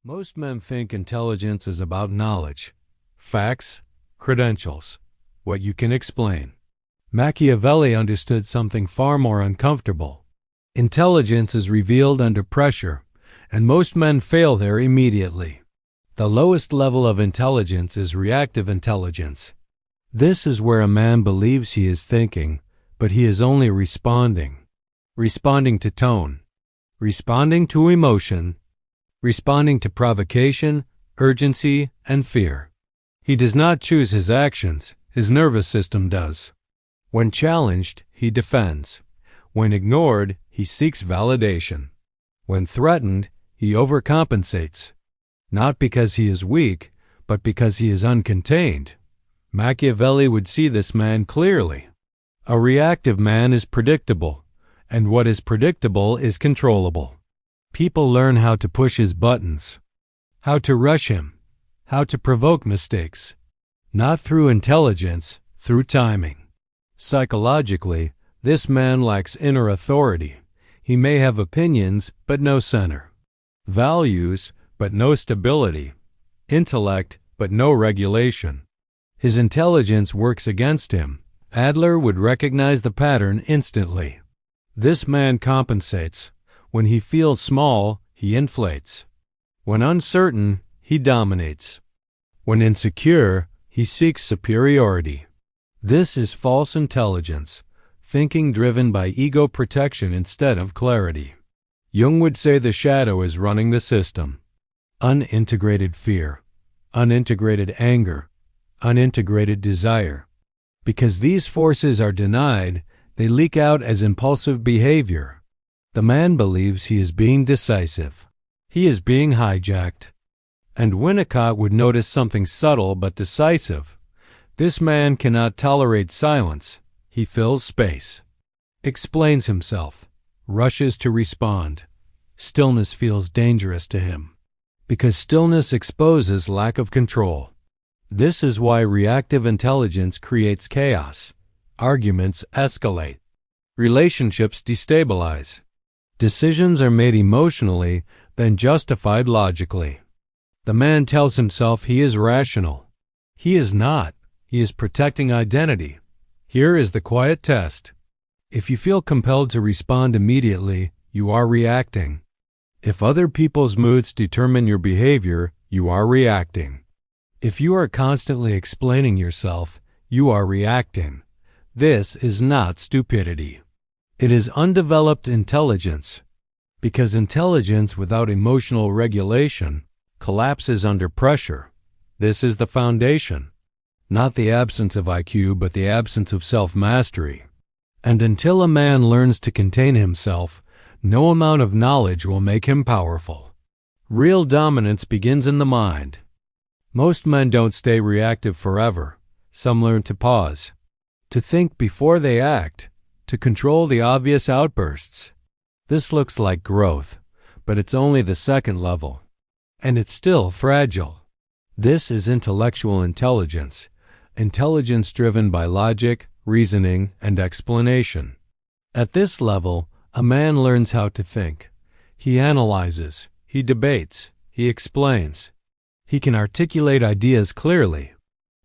Most men think intelligence is about knowledge, facts, credentials, what you can explain. Machiavelli understood something far more uncomfortable. Intelligence is revealed under pressure, and most men fail there immediately. The lowest level of intelligence is reactive intelligence. This is where a man believes he is thinking, but he is only responding. Responding to tone, responding to emotion, responding to provocation, urgency, and fear. He does not choose his actions, his nervous system does. When challenged, he defends. When ignored, he seeks validation. When threatened, he overcompensates. Not because he is weak, but because he is uncontained. Machiavelli would see this man clearly. A reactive man is predictable, and what is predictable is controllable. People learn how to push his buttons, how to rush him, how to provoke mistakes. Not through intelligence, through timing. Psychologically, this man lacks inner authority. He may have opinions, but no center. Values, but no stability. Intellect, but no regulation. His intelligence works against him. Adler would recognize the pattern instantly. This man compensates. When he feels small, he inflates. When uncertain, he dominates. When insecure, he seeks superiority. This is false intelligence, thinking driven by ego protection instead of clarity. Jung would say the shadow is running the system. Unintegrated fear, unintegrated anger, unintegrated desire. Because these forces are denied, they leak out as impulsive behavior. The man believes he is being decisive. He is being hijacked. And Winnicott would notice something subtle but decisive. This man cannot tolerate silence. He fills space. Explains himself. Rushes to respond. Stillness feels dangerous to him. Because stillness exposes lack of control. This is why reactive intelligence creates chaos. Arguments escalate. Relationships destabilize. Decisions are made emotionally, then justified logically. The man tells himself he is rational. He is not. He is protecting identity. Here is the quiet test. If you feel compelled to respond immediately, you are reacting. If other people's moods determine your behavior, you are reacting. If you are constantly explaining yourself, you are reacting. This is not stupidity. It is undeveloped intelligence. Because intelligence without emotional regulation collapses under pressure. This is the foundation. Not the absence of IQ, but the absence of self-mastery. And until a man learns to contain himself, no amount of knowledge will make him powerful. Real dominance begins in the mind. Most men don't stay reactive forever. Some learn to pause, to think before they act, to control the obvious outbursts. This looks like growth, but it's only the second level. And it's still fragile. This is intellectual intelligence. Intelligence driven by logic, reasoning, and explanation. At this level, a man learns how to think. He analyzes, he debates, he explains. He can articulate ideas clearly.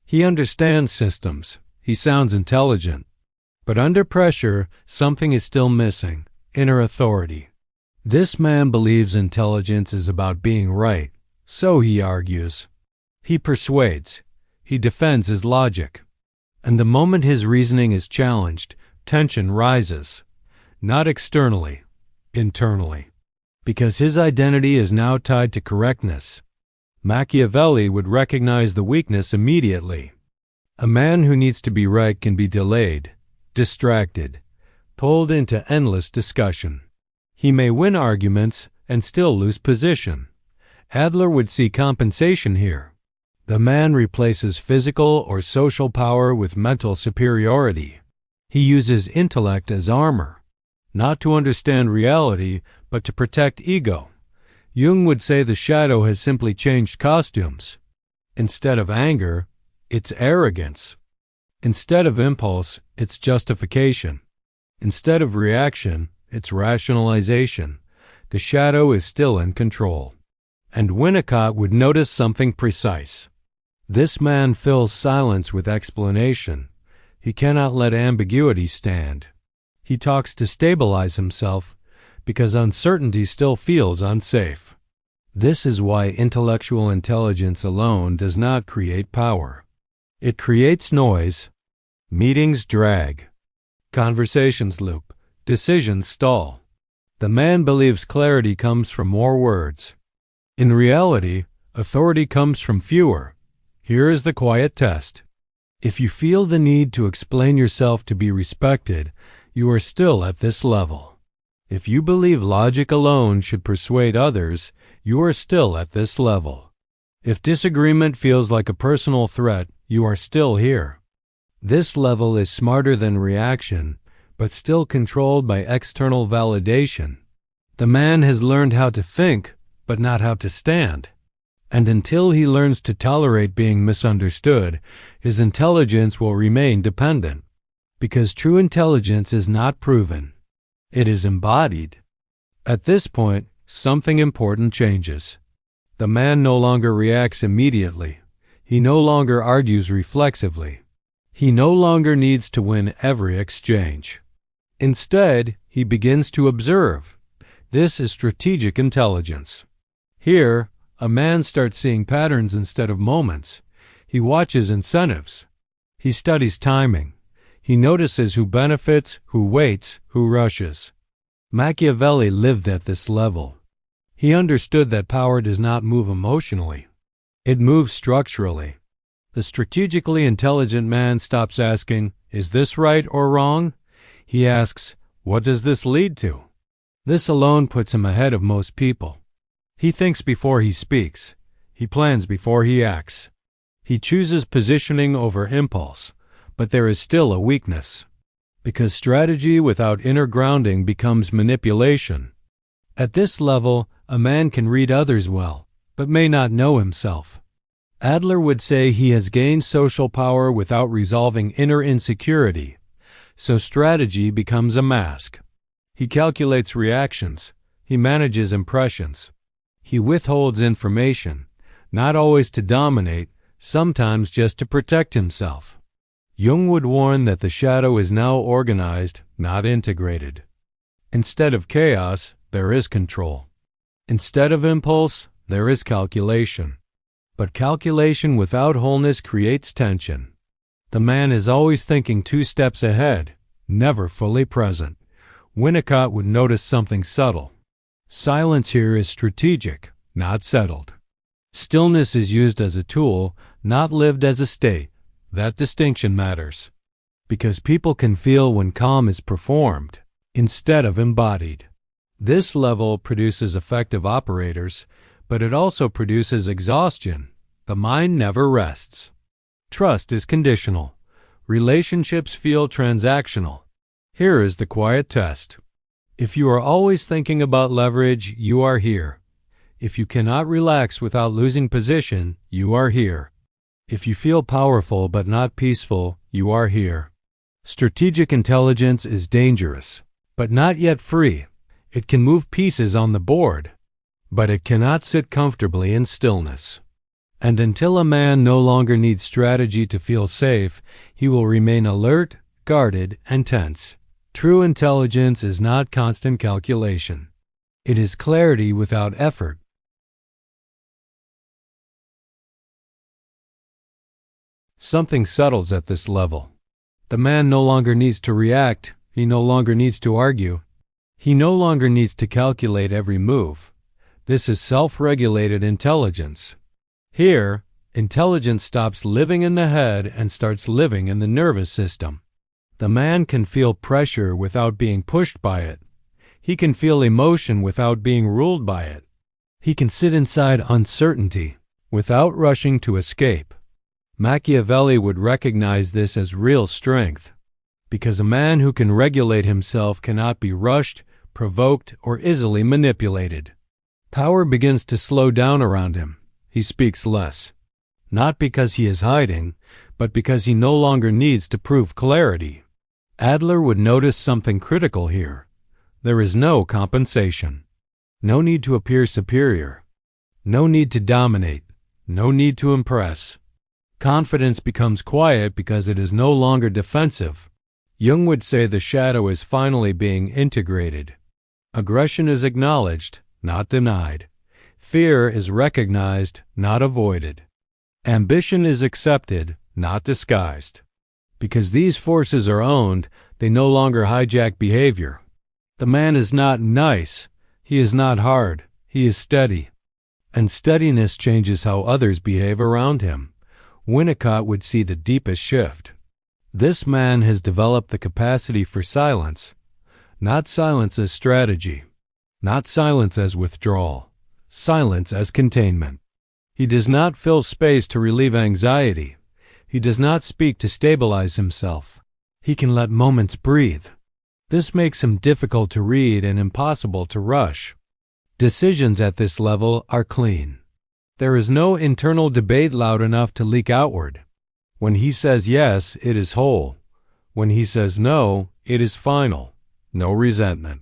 He understands systems. He sounds intelligent. But under pressure, something is still missing: inner authority. This man believes intelligence is about being right, so he argues. He persuades. He defends his logic. And the moment his reasoning is challenged, tension rises. Not externally, internally. Because his identity is now tied to correctness. Machiavelli would recognize the weakness immediately. A man who needs to be right can be delayed, distracted, pulled into endless discussion. He may win arguments and still lose position. Adler would see compensation here. The man replaces physical or social power with mental superiority. He uses intellect as armor, not to understand reality, but to protect ego. Jung would say the shadow has simply changed costumes. Instead of anger, it's arrogance. Instead of impulse, it's justification. Instead of reaction, it's rationalization. The shadow is still in control. And Winnicott would notice something precise. This man fills silence with explanation. He cannot let ambiguity stand. He talks to stabilize himself because uncertainty still feels unsafe. This is why intellectual intelligence alone does not create power. It creates noise. Meetings drag. Conversations loop. Decisions stall. The man believes clarity comes from more words. In reality, authority comes from fewer. Here is the quiet test. If you feel the need to explain yourself to be respected, you are still at this level. If you believe logic alone should persuade others, you are still at this level. If disagreement feels like a personal threat, you are still here. This level is smarter than reaction, but still controlled by external validation. The man has learned how to think, but not how to stand. And until he learns to tolerate being misunderstood, his intelligence will remain dependent. Because true intelligence is not proven. It is embodied. At this point, something important changes. The man no longer reacts immediately. He no longer argues reflexively. He no longer needs to win every exchange. Instead, he begins to observe. This is strategic intelligence. Here, a man starts seeing patterns instead of moments. He watches incentives. He studies timing. He notices who benefits, who waits, who rushes. Machiavelli lived at this level. He understood that power does not move emotionally. It moves structurally. The strategically intelligent man stops asking, "Is this right or wrong?" He asks, "What does this lead to?" This alone puts him ahead of most people. He thinks before he speaks. He plans before he acts. He chooses positioning over impulse, but there is still a weakness. Because strategy without inner grounding becomes manipulation. At this level, a man can read others well, but may not know himself. Adler would say he has gained social power without resolving inner insecurity, so strategy becomes a mask. He calculates reactions. He manages impressions. He withholds information, not always to dominate, sometimes just to protect himself. Jung would warn that the shadow is now organized, not integrated. Instead of chaos, there is control. Instead of impulse, there is calculation. But calculation without wholeness creates tension. The man is always thinking 2 steps ahead, never fully present. Winnicott would notice something subtle. Silence here is strategic, not settled. Stillness is used as a tool, not lived as a state. That distinction matters. Because people can feel when calm is performed, instead of embodied. This level produces effective operators, but it also produces exhaustion. The mind never rests. Trust is conditional. Relationships feel transactional. Here is the quiet test. If you are always thinking about leverage, you are here. If you cannot relax without losing position, you are here. If you feel powerful but not peaceful, you are here. Strategic intelligence is dangerous, but not yet free. It can move pieces on the board, but it cannot sit comfortably in stillness. And until a man no longer needs strategy to feel safe, he will remain alert, guarded, and tense. True intelligence is not constant calculation. It is clarity without effort. Something settles at this level. The man no longer needs to react. He no longer needs to argue. He no longer needs to calculate every move. This is self-regulated intelligence. Here, intelligence stops living in the head and starts living in the nervous system. The man can feel pressure without being pushed by it. He can feel emotion without being ruled by it. He can sit inside uncertainty without rushing to escape. Machiavelli would recognize this as real strength, because a man who can regulate himself cannot be rushed, provoked, or easily manipulated. Power begins to slow down around him. He speaks less, not because he is hiding, but because he no longer needs to prove clarity. Adler would notice something critical here. There is no compensation. No need to appear superior. No need to dominate. No need to impress. Confidence becomes quiet because it is no longer defensive. Jung would say the shadow is finally being integrated. Aggression is acknowledged, not denied. Fear is recognized, not avoided. Ambition is accepted, not disguised. Because these forces are owned, they no longer hijack behavior. The man is not nice. He is not hard. He is steady. And steadiness changes how others behave around him. Winnicott would see the deepest shift. This man has developed the capacity for silence. Not silence as strategy. Not silence as withdrawal. Silence as containment. He does not fill space to relieve anxiety. He does not speak to stabilize himself. He can let moments breathe. This makes him difficult to read and impossible to rush. Decisions at this level are clean. There is no internal debate loud enough to leak outward. When he says yes, it is whole. When he says no, it is final. No resentment.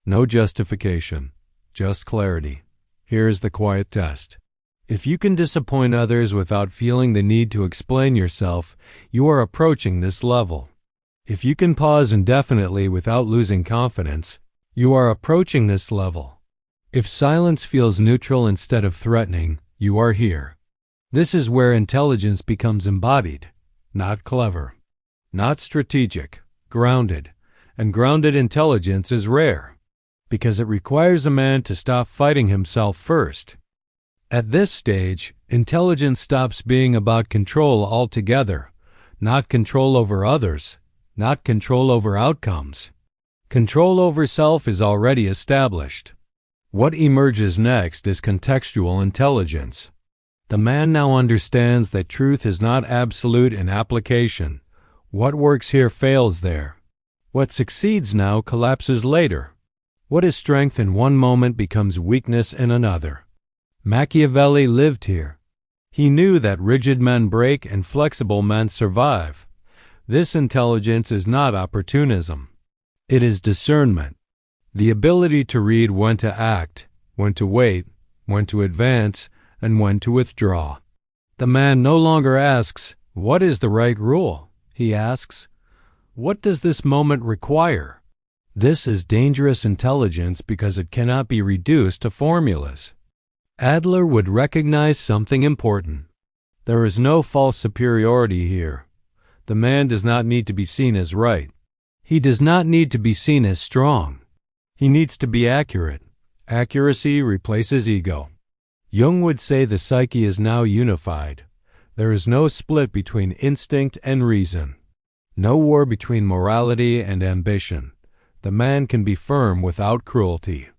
No justification. Just clarity. Here is the quiet test. If you can disappoint others without feeling the need to explain yourself, you are approaching this level. If you can pause indefinitely without losing confidence, you are approaching this level. If silence feels neutral instead of threatening, you are here. This is where intelligence becomes embodied, not clever, not strategic, grounded. And grounded intelligence is rare, because it requires a man to stop fighting himself first. At this stage, intelligence stops being about control altogether, not control over others, not control over outcomes. Control over self is already established. What emerges next is contextual intelligence. The man now understands that truth is not absolute in application. What works here fails there. What succeeds now collapses later. What is strength in one moment becomes weakness in another. Machiavelli lived here. He knew that rigid men break and flexible men survive. This intelligence is not opportunism. It is discernment. The ability to read when to act, when to wait, when to advance, and when to withdraw. The man no longer asks, "What is the right rule?" He asks, "What does this moment require?" This is dangerous intelligence because it cannot be reduced to formulas. Adler would recognize something important. There is no false superiority here. The man does not need to be seen as right. He does not need to be seen as strong. He needs to be accurate. Accuracy replaces ego. Jung would say the psyche is now unified. There is no split between instinct and reason. No war between morality and ambition. The man can be firm without cruelty,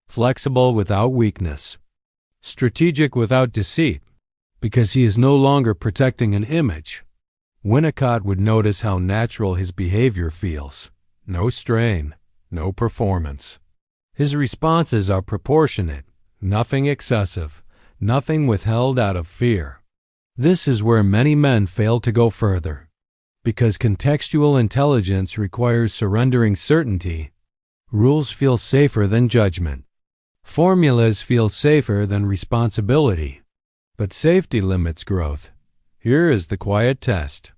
flexible without weakness, strategic without deceit, because he is no longer protecting an image. Winnicott would notice how natural his behavior feels. No strain, no performance. His responses are proportionate, nothing excessive, nothing withheld out of fear. This is where many men fail to go further. Because contextual intelligence requires surrendering certainty, rules feel safer than judgment. Formulas feel safer than responsibility. But safety limits growth. Here is the quiet test.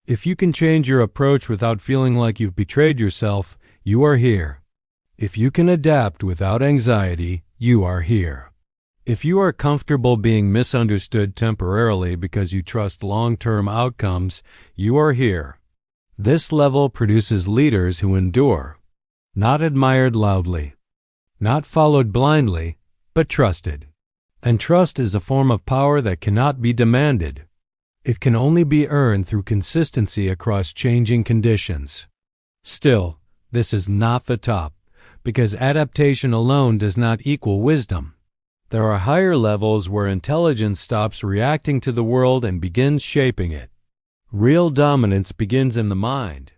If you can change your approach without feeling like you've betrayed yourself, you are here. If you can adapt without anxiety, you are here. If you are comfortable being misunderstood temporarily because you trust long-term outcomes, you are here. This level produces leaders who endure, not admired loudly, not followed blindly, but trusted. And trust is a form of power that cannot be demanded. It can only be earned through consistency across changing conditions. Still, this is not the top, because adaptation alone does not equal wisdom. There are higher levels where intelligence stops reacting to the world and begins shaping it. Real dominance begins in the mind.